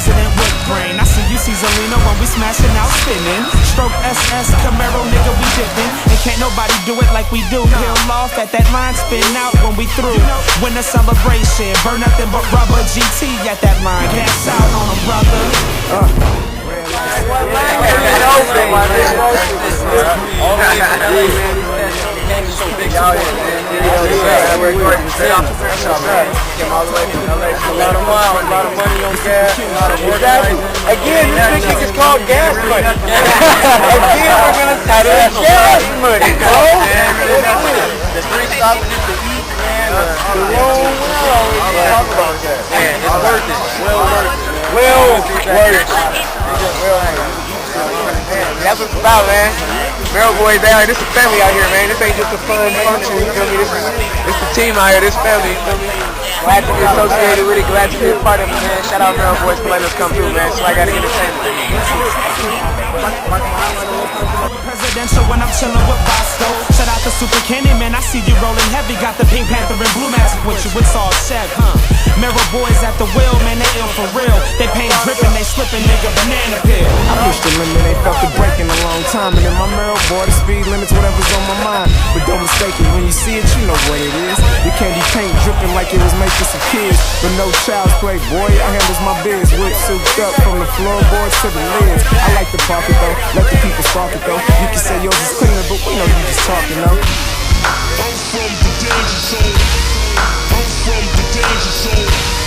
president with brain. I see you, Zelina, when we smashing out spinning. Stroke SS, Camaro, nigga, we dipping. And can't nobody do it like we do. Peel off at that line, spin out when we through. Win a celebration, burn nothing but rubber. GT at that line, gas out on them, brother. Again, this thing is called gas money. Again, we're gonna start gas money, bro. The 3 stops to eat, man. The long talk about that. Man, it's worth it. Well worth it. Well worth it. That's what it's about, man. MARO BOYZ out here. This is family out here, man. This ain't just a fun function, you feel me? This is the team out here. This family, you feel me? Glad to be associated with it. Glad to be a part of it, man. Shout out MARO BOYZ for letting us come through, man. So I gotta entertainment. Presidential when I'm chillin' with Bosco. Shout out to Super Kenny, man. I see you rollin' heavy. Got the Pink Panther and Blue Mask with you. It's all Chef, huh? MARO BOYZ at the wheel, man. They ill for real. They paint drippin', they slippin', nigga, banana peel. I pushed the limit, ain't felt the break in a long time. And in my MARO boy, the speed limit's whatever's on my mind. But don't mistake it, when you see it, you know what it is. The candy paint dripping like it was made for some kids. But no child's play, boy, I handles my biz. Whip souped up from the floorboards to the lids. I like to park it though, let the people spark it though. You can say yours is cleaner, but we know you just talking though. I'm from the danger zone. I'm from the danger zone.